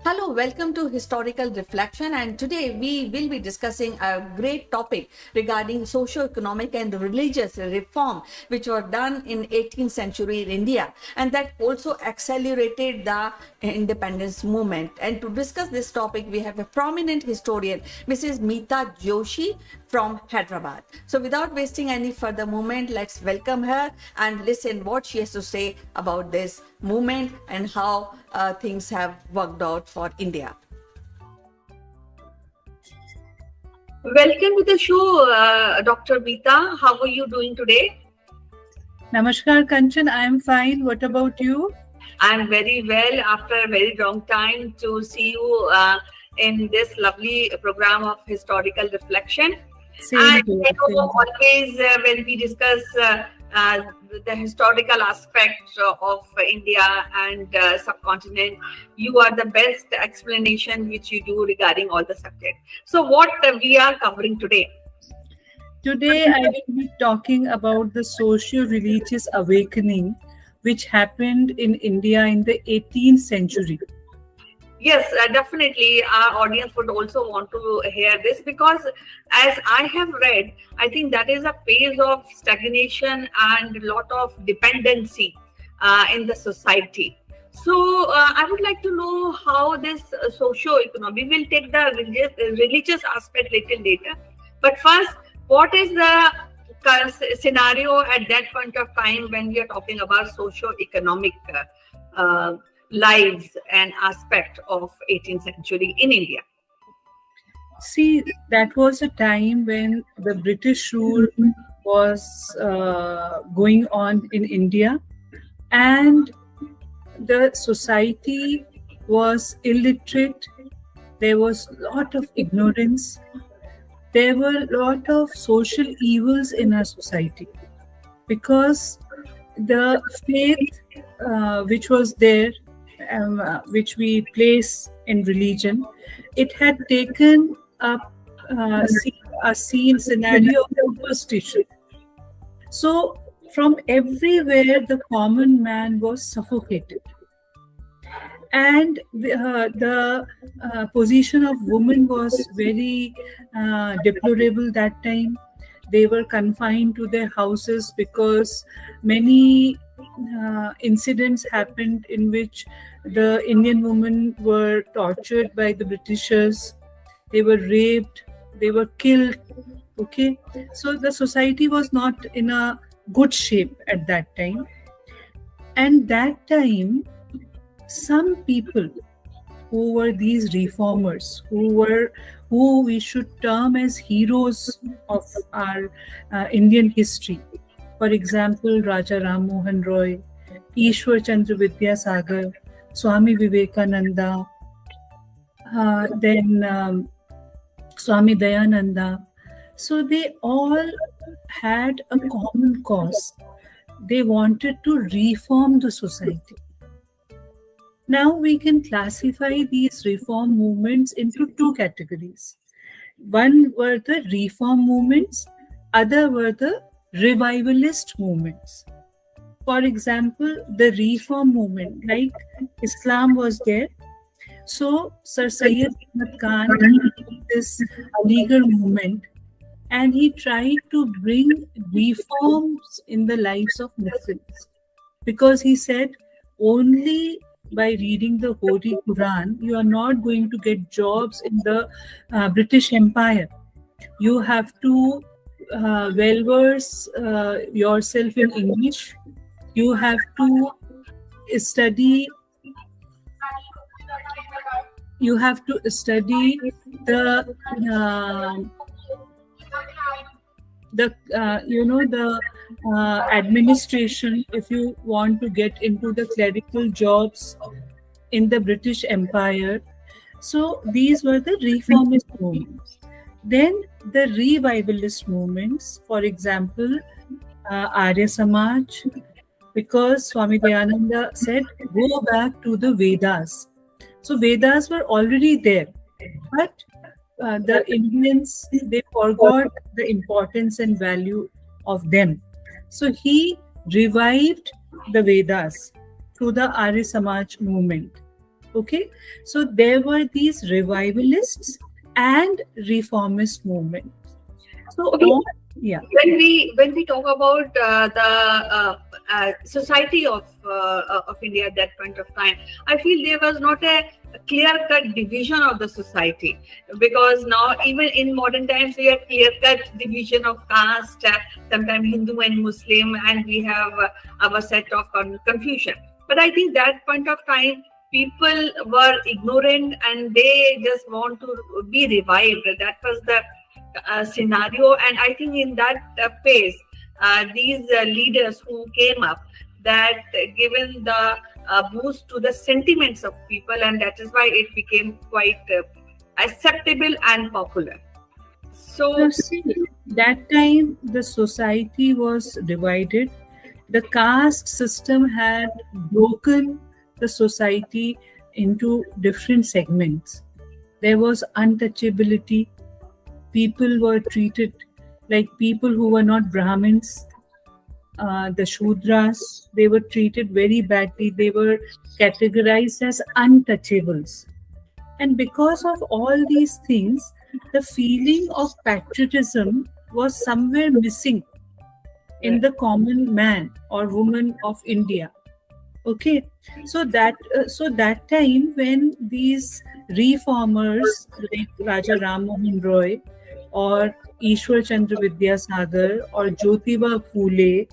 Hello, welcome to Historical Reflection, and today we will be discussing a great topic regarding socio-economic and religious reform which were done in 18th century in India, and that also accelerated the independence movement. And to discuss this topic, we have a prominent historian, Mrs. Meeta Joshi from Hyderabad. So without wasting any further moment, let's welcome her and listen what she has to say about this movement and how things have worked out for India. Welcome to the show, Dr. Meeta. How are you doing today? Namaskar, Kanchan. I am fine. What about you? I'm very well after a very long time to see you in this lovely program of historical reflection. Same And here, you know, same. always when we discuss the historical aspects of India and subcontinent, you are the best explanation which you do regarding all the subject. So what we are covering today? Today, I will be talking about the socio-religious awakening which happened in India in the 18th century. Yes, definitely. Our audience would also want to hear this because, as I have read, I think that is a phase of stagnation and a lot of dependency in the society. So, I would like to know how this socio-economic. We will take the religious aspect little later. But first, what is the scenario at that point of time when we are talking about socio-economic lives and aspect of 18th century in India? See, that was a time when the British rule was going on in India, and the society was illiterate. There was a lot of ignorance. There were a lot of social evils in our society because the faith which was there, which we place in religion, it had taken up a scene scenario of superstition. So from everywhere, the common man was suffocated. And the position of women was very deplorable that time. They were confined to their houses because many incidents happened in which the Indian women were tortured by the Britishers. They were raped. They were killed. Okay, so the society was not in a good shape at that time. And that time, some people who were these reformers, who we should term as heroes of our Indian history. For example, Raja Ram Mohan Roy, Ishwar Chandra Vidyasagar, Swami Vivekananda, then Swami Dayananda. So they all had a common cause. They wanted to reform the society. Now we can classify these reform movements into two categories. One were the reform movements, other were the revivalist movements. For example, the reform movement, like Islam was there. So Sir Syed Ahmad Khan did this legal movement, and he tried to bring reforms in the lives of Muslims, because he said only by reading the Holy Quran, you are not going to get jobs in the British Empire. You have to well-verse yourself in English. You have to study. You have to study the administration if you want to get into the clerical jobs in the British Empire. So these were the reformist movements. Then the revivalist movements, for example, Arya Samaj, because Swami Dayananda said, go back to the Vedas. So Vedas were already there, but the Indians, they forgot the importance and value of them. So he revived the Vedas through the Arya Samaj movement. Okay, so there were these revivalists and reformist movements. So Okay. yeah, When we talk about the society of India at that point of time, I feel there was not a clear-cut division of the society, because now even in modern times we have clear-cut division of caste, sometimes Hindu and Muslim, and we have our set of confusion. But I think that point of time people were ignorant and they just want to be revived. That was the scenario, and I think in that phase these leaders who came up, that given the boost to the sentiments of people, and that is why it became quite acceptable and popular. So see, that time the society was divided. The caste system had broken the society into different segments. There was untouchability. People were treated like people who were not Brahmins. The Shudras, they were treated very badly. They were categorized as untouchables. And because of all these things, the feeling of patriotism was somewhere missing in the common man or woman of India. Okay, so that time when these reformers like Raja Ram Mohan Roy or Ishwar Chandra Vidyasagar or Jyotiba Phule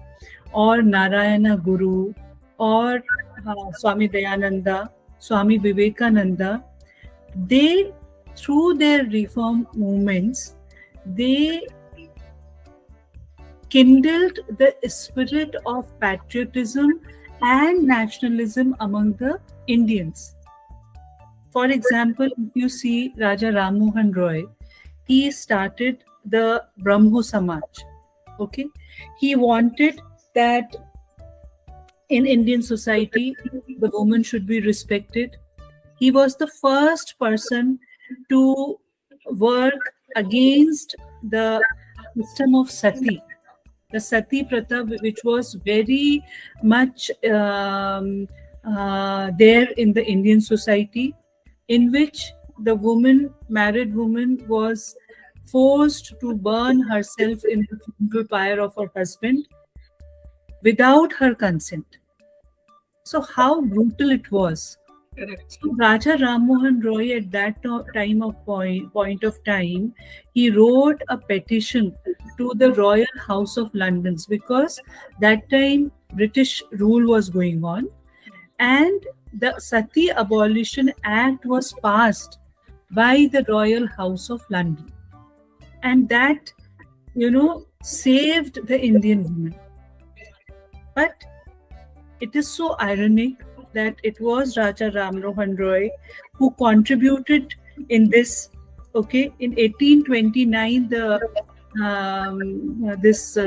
or Narayana Guru or Swami Dayananda, Swami Vivekananda, they, through their reform movements, they kindled the spirit of patriotism and nationalism among the Indians. For example, if you see Raja Ram Mohan Roy, he started the Brahmo Samaj. Okay, he wanted that in Indian society the woman should be respected. He was the first person to work against the system of sati, the sati pratha, which was very much there in the Indian society, in which the married woman, was forced to burn herself in the funeral pyre of her husband without her consent. So how brutal it was. So Raja Ram Mohan Roy, at that time of point of time, he wrote a petition to the Royal House of London, because that time British rule was going on, and the Sati Abolition Act was passed by the Royal House of London, and that saved the Indian woman. But it is so ironic that it was Raja Ram Mohan Roy who contributed in this. Okay, in 1829, this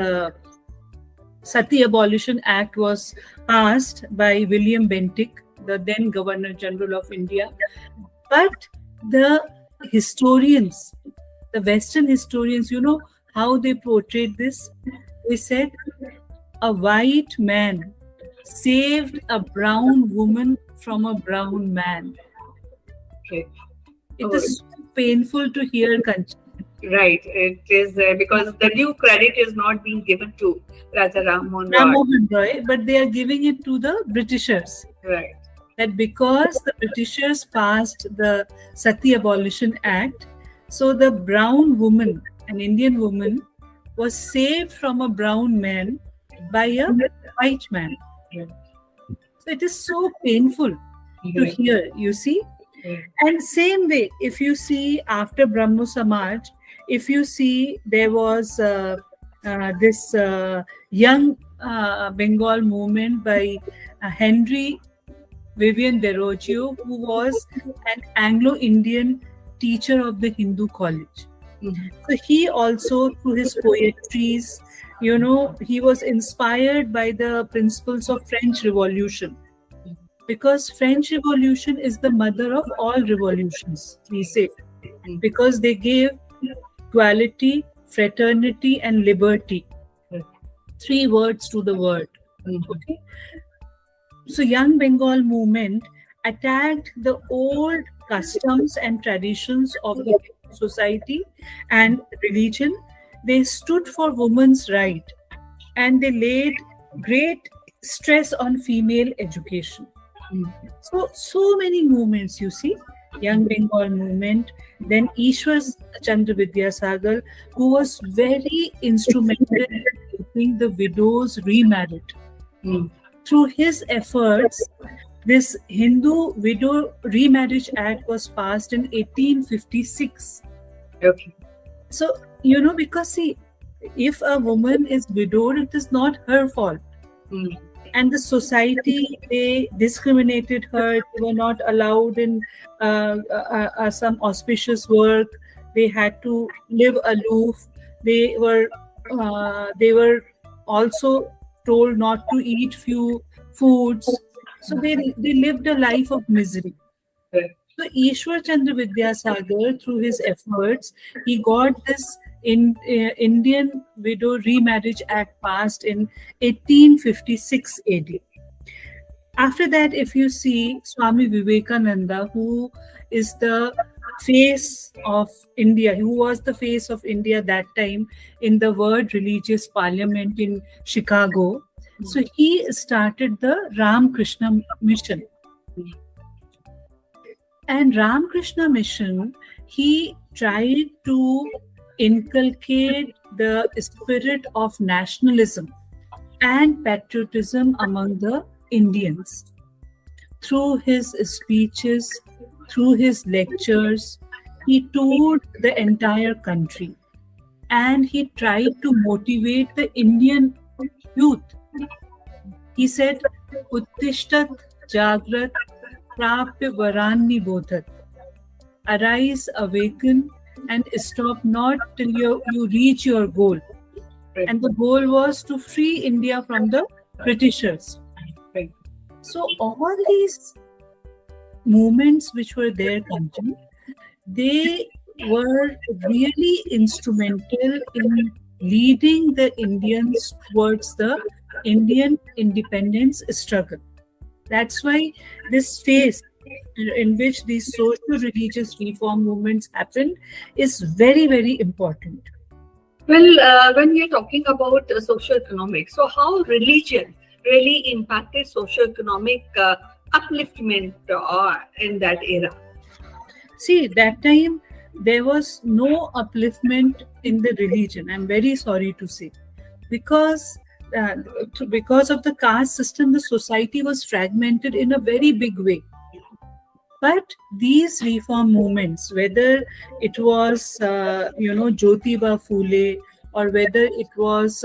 Sati Abolition Act was passed by William Bentinck, the then Governor General of India. But the historians, the Western historians, how they portrayed this? They said a white man saved a brown woman from a brown man. Okay. It is so painful to hear, Kanchan. Right, it is because the due credit is not being given to Raja Ram Mohan Roy, but they are giving it to the Britishers. Right. That because the Britishers passed the Sati Abolition Act, so the brown woman, an Indian woman, was saved from a brown man by a white man. So it is so painful to hear, you see. And same way, if you see after Brahmo Samaj, if you see there was this young Bengal movement by Henry Vivian Desrosiers, who was an Anglo-Indian teacher of the Hindu college. So he also, through his poetries, he was inspired by the principles of French Revolution, because French Revolution is the mother of all revolutions, we say, because they gave equality, fraternity, and liberty. 3 words to the world. Okay. So Young Bengal movement attacked the old customs and traditions of the society and religion. They stood for women's right, and they laid great stress on female education. So many movements, you see. Young Bengal movement, then Ishwar Chandra Vidyasagar, who was very instrumental in helping the widows remarried. Through his efforts, this Hindu Widow Remarriage Act was passed in 1856. Okay. So, because see, if a woman is widowed, it is not her fault. And the society, they discriminated her. They were not allowed in some auspicious work. They had to live aloof. They were also told not to eat few foods. So they lived a life of misery. So Ishwar Chandra Vidyasagar, through his efforts, he got this Indian Widow Remarriage Act passed in 1856 AD. After that, if you see Swami Vivekananda, who is the face of India, who was the face of India that time in the World Religious Parliament in Chicago, so he started the Ramakrishna Mission. And Ramakrishna Mission, he tried to inculcate the spirit of nationalism and patriotism among the Indians. Through his speeches, through his lectures, he toured the entire country and he tried to motivate the Indian youth. He said, Uttishtat Jagrat Prapya Varanni Bodhat. Arise, awaken, and stop not till you reach your goal. Right. And the goal was to free India from the Britishers. Right. So all these movements which were there, Kanchan, they were really instrumental in leading the Indians towards the Indian independence struggle. That's why this phase in which these socio-religious reform movements happened is very, very important. Well, when we are talking about socio-economic, so how religion really impacted socio-economic upliftment in that era? See, that time there was no upliftment in the religion. I'm very sorry to say, because of the caste system, the society was fragmented in a very big way. But these reform movements, whether it was Jyotiba Phule, or whether it was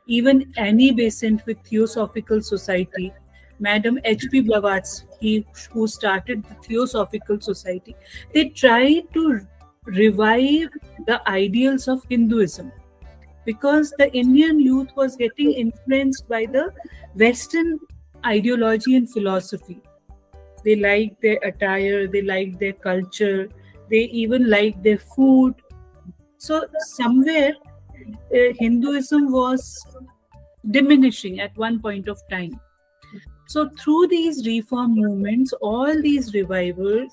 even Annie Besant with Theosophical Society, Madam H.P. Blavatsky, who started the Theosophical Society, they tried to revive the ideals of Hinduism, because the Indian youth was getting influenced by the Western ideology and philosophy. They liked their attire, they liked their culture, they even liked their food. So somewhere Hinduism was diminishing at one point of time. So through these reform movements, all these reformers,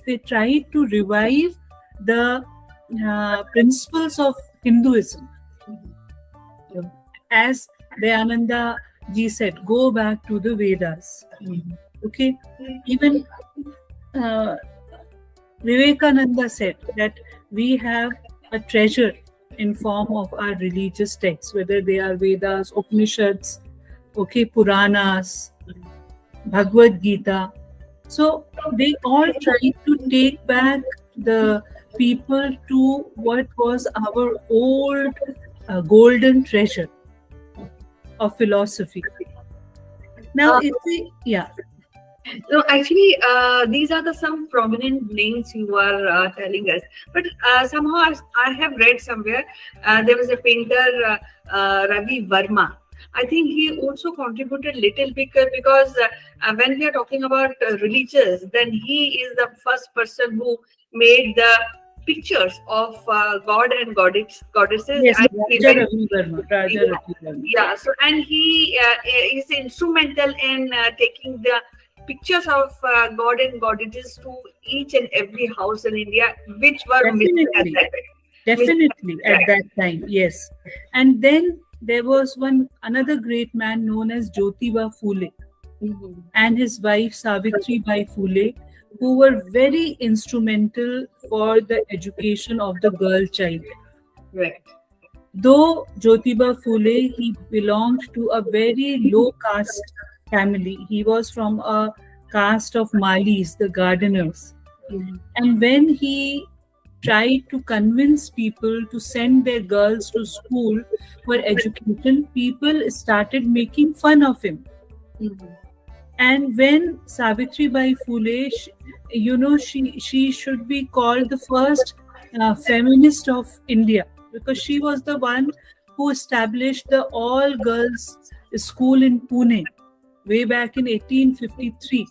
they tried to revive the principles of Hinduism. As Dayananda ji said, go back to the Vedas. Okay, even Vivekananda said that we have a treasure in form of our religious texts, whether they are Vedas, Upanishads, Puranas, Bhagavad Gita. So they all tried to take back the people to what was our old golden treasure of philosophy. Now, No, actually, these are some prominent names you are telling us. But somehow I have read somewhere there was a painter, Ravi Varma. I think he also contributed little bit, because when we are talking about religious, then he is the first person who made the pictures of God and goddesses. Yes, And Raja Ram Mohan Roy. yeah, so and he is instrumental in taking the pictures of God and goddesses to each and every house in India, which were missing at Definitely. that time. Definitely at Right. that time, yes. And then there was another great man known as Jyotiba Phule Mhm. and his wife Savitri Bai Phule, who were very instrumental for the education of the girl child. Right. Though Jyotiba Phule, he belonged to a very low caste family. He was from a caste of Malis, the gardeners. Mhm. And when he tried to convince people to send their girls to school for education, people started making fun of him. Mhm. And when Savitri Bai Phule, she should be called the first feminist of India, because she was the one who established the all girls school in Pune way back in 1853.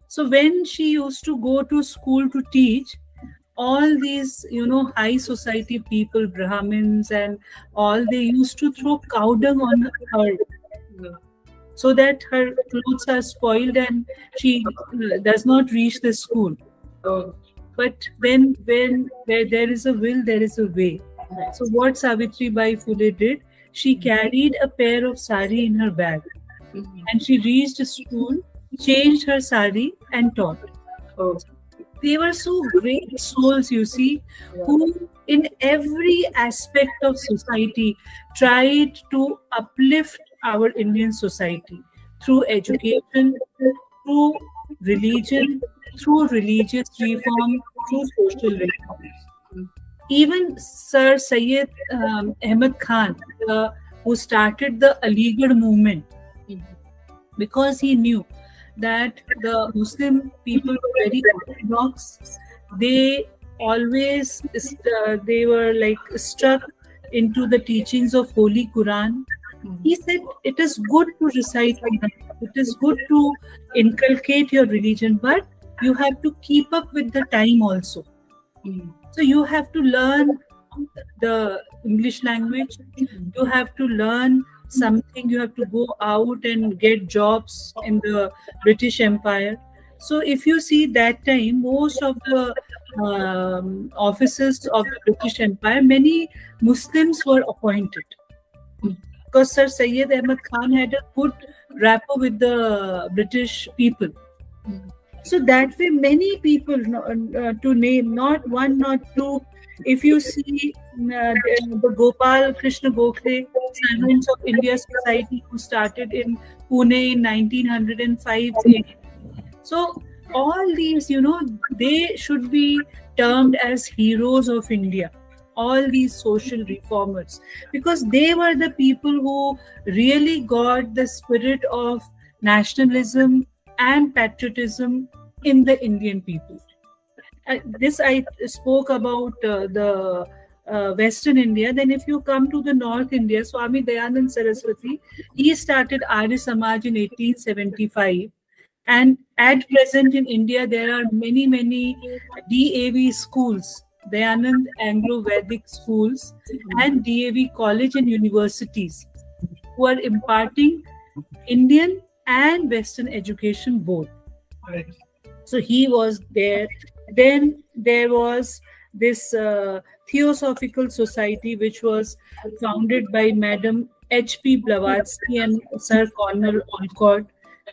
So when she used to go to school to teach, all these, high society people, Brahmins and all, they used to throw cow dung on her so that her clothes are spoiled and she does not reach the school. Oh. But then, when where there is a will, there is a way. Right. So what Savitri Bai Phule did, she carried a pair of sari in her bag, Mhm. and she reached school, changed her sari, and taught. Oh. They were so great souls, you see, who in every aspect of society tried to uplift our Indian society through education, through religion, through religious reform, through social reforms. Even Sir Syed Ahmed Khan, who started the Aligarh movement, because he knew that the Muslim people were very orthodox. They always they were like struck into the teachings of Holy Quran. He said it is good to recite Quran, it is good to inculcate your religion, but you have to keep up with the time also. So you have to learn the English language, you have to learn something, you have to go out and get jobs in the British Empire. So if you see that time, most of the officers of the British Empire, many Muslims were appointed, because Sir Syed Ahmed Khan had a good rapport with the British people. So that way, many people, to name not one, not two. If you see the Gopal Krishna Gokhale, Servants of India Society, who started in Pune in 1905. So all these, they should be termed as heroes of India. All these social reformers, because they were the people who really got the spirit of nationalism and patriotism in the Indian people. This I spoke about the Western India. Then if you come to the North India, Swami Dayanand Saraswati, he started Arya Samaj in 1875. And at present in India, there are many, many DAV schools, Dayanand Anglo-Vedic schools, and DAV college and universities, who are imparting Indian and Western education both. So he was there. Then there was this Theosophical Society, which was founded by Madam H.P. Blavatsky and Sir Cornell Olcott.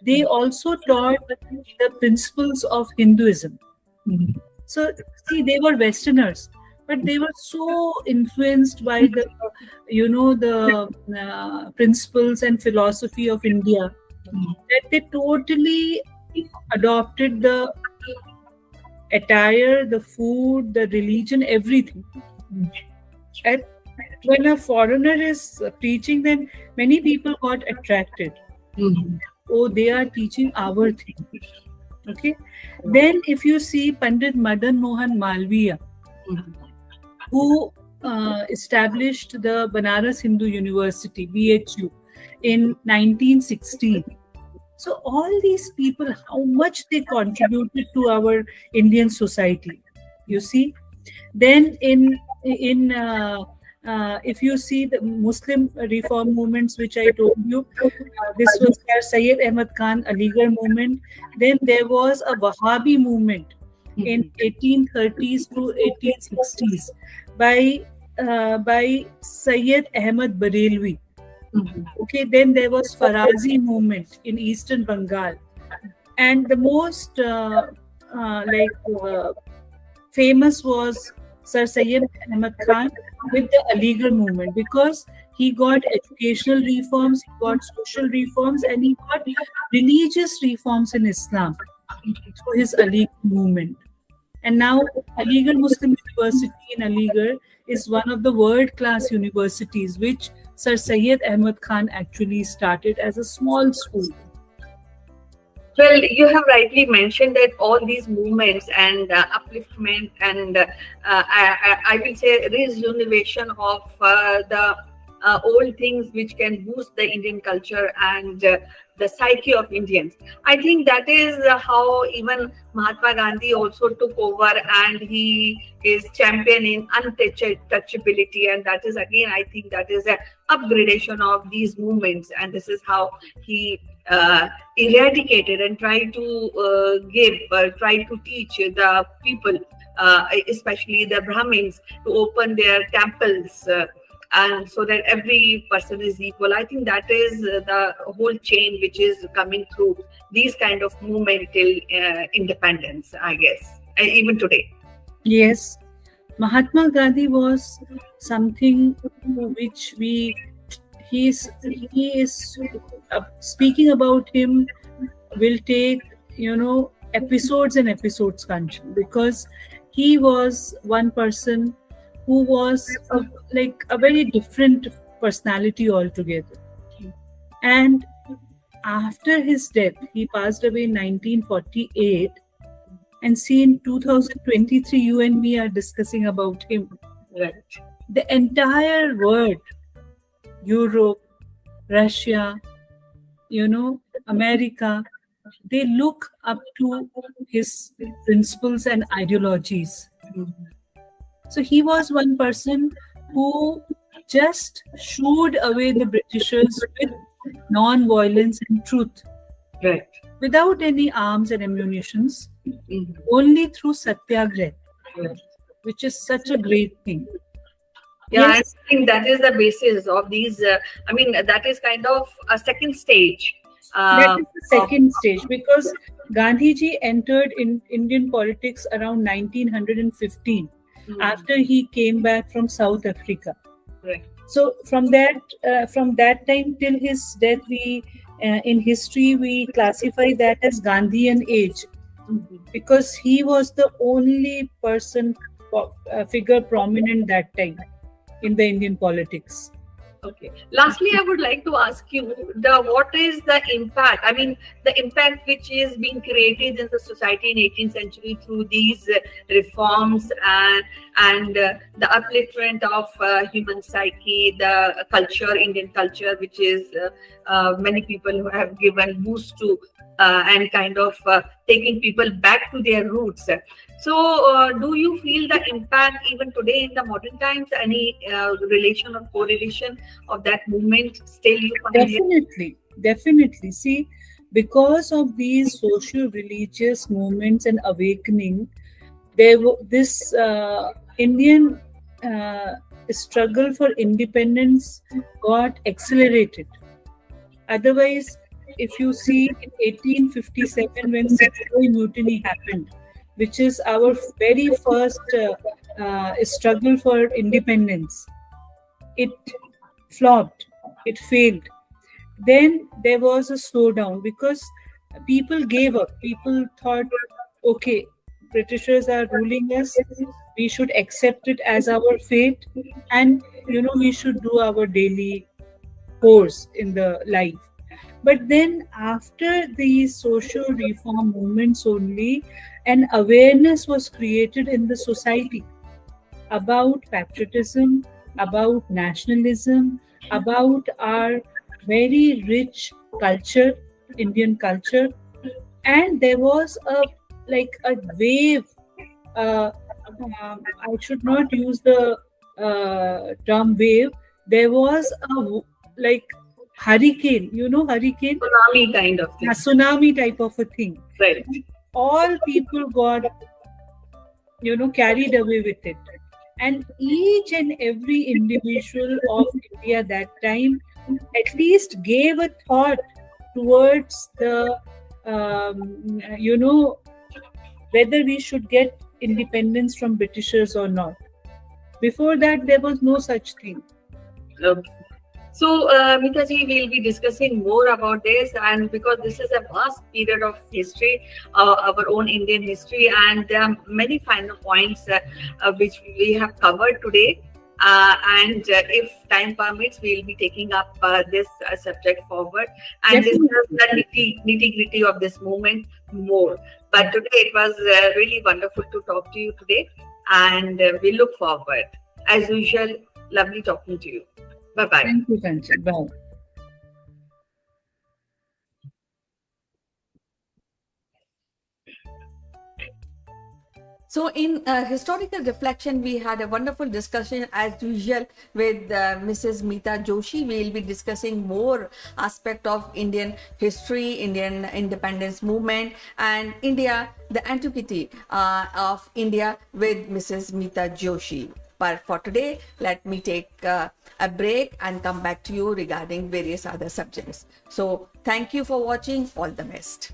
They also taught the principles of Hinduism. So, see, they were Westerners, but they were so influenced by the, the principles and philosophy of India, that they totally adopted the attire, the food, the religion, everything. And when a foreigner is preaching, then many people got attracted. Oh, they are teaching our thing. Okay. Then if you see Pandit Madan Mohan Malviya, who established the Banaras Hindu University, BHU, in 1916. So all these people, how much they contributed to our Indian society, you see. Then in if you see the Muslim reform movements, which I told you, this was Sir Syed Ahmad Khan Aligarh movement. Then there was a Wahhabi movement in 1830s to 1860s by Syed Ahmad Barelvi. Okay, then there was Farazi movement in Eastern Bengal, and the most famous was Sir Syed Ahmad Khan with the Aligarh movement, because he got educational reforms, he got social reforms, and he got religious reforms in Islam through his Aligarh movement. And now Aligarh Muslim University in Aligarh is one of the world-class universities, which Sir Syed Ahmad Khan actually started as a small school. Well, you have rightly mentioned that all these movements and upliftment and I will say rejuvenation of the old things which can boost the Indian culture and the psyche of Indians. I think that is how even Mahatma Gandhi also took over, and he is championing untouchability, and that is again, I think that is a upgradation of these movements, and this is how he eradicated and tried to try to teach the people, especially the Brahmins, to open their temples. And so that every person is equal. I think that is the whole chain which is coming through these kind of movement till independence, I guess, even today. Yes, Mahatma Gandhi was something which he is speaking about him will take episodes and episodes, Kanchan, because he was one person who was a very different personality altogether. And after his death, he passed away in 1948. And see, in 2023, you and me are discussing about him. Right. The entire world, Europe, Russia, America, they look up to his principles and ideologies. So he was one person who just shooed away the Britishers with non-violence and truth. Right. Without any arms and ammunitions, only through satyagraha, which is such a great thing. Yeah, yes. I think that is the basis of these. That is kind of a second stage. That is the second stage, because Gandhiji entered in Indian politics around 1915 after he came back from South Africa. Right. So from that time till his death, we in history we classify that as Gandhi and Age, because he was the only figure prominent that time in the Indian politics. Okay. Lastly, I would like to ask you what is the impact? The impact which is being created in the society in 18th century through these reforms and the upliftment of human psyche, the culture, Indian culture, which is many people who have given boost to and kind of taking people back to their roots. So, do you feel the impact even today in the modern times? Any relation or correlation of that movement still you find? Definitely. See, because of these socio-religious movements and awakening, this Indian struggle for independence got accelerated. Otherwise, if you see in 1857 when Sepoy Mutiny happened, which is our very first struggle for independence, it flopped, it failed. Then there was a slowdown because people gave up. People thought, okay, Britishers are ruling us, we should accept it as our fate, and we should do our daily course in the life. But then after the social reform movements only, an awareness was created in the society about patriotism, about nationalism, about our very rich culture, Indian culture. And there was a wave. I should not use the term wave, there was like hurricane, hurricane, Tsunami kind of thing. a tsunami type of a thing. Right. All people got, carried away with it. And each and every individual of India that time at least gave a thought towards the, whether we should get independence from Britishers or not. Before that, there was no such thing. Okay. So, Mitaji, we'll be discussing more about this, and because this is a vast period of history, our own Indian history, and there are many final points which we have covered today. If time permits, we'll be taking up this subject forward and discuss the nitty-gritty of this movement more. But today it was really wonderful to talk to you today, and we look forward. As usual, lovely talking to you. Bye-bye. Thank you, Kanchan. Bye. So in historical reflection, we had a wonderful discussion as usual with Mrs. Meeta Joshi. We will be discussing more aspect of Indian history, Indian independence movement, and India, the antiquity of India with Mrs. Meeta Joshi. But for today, let me take a break and come back to you regarding various other subjects. So thank you for watching. All the best.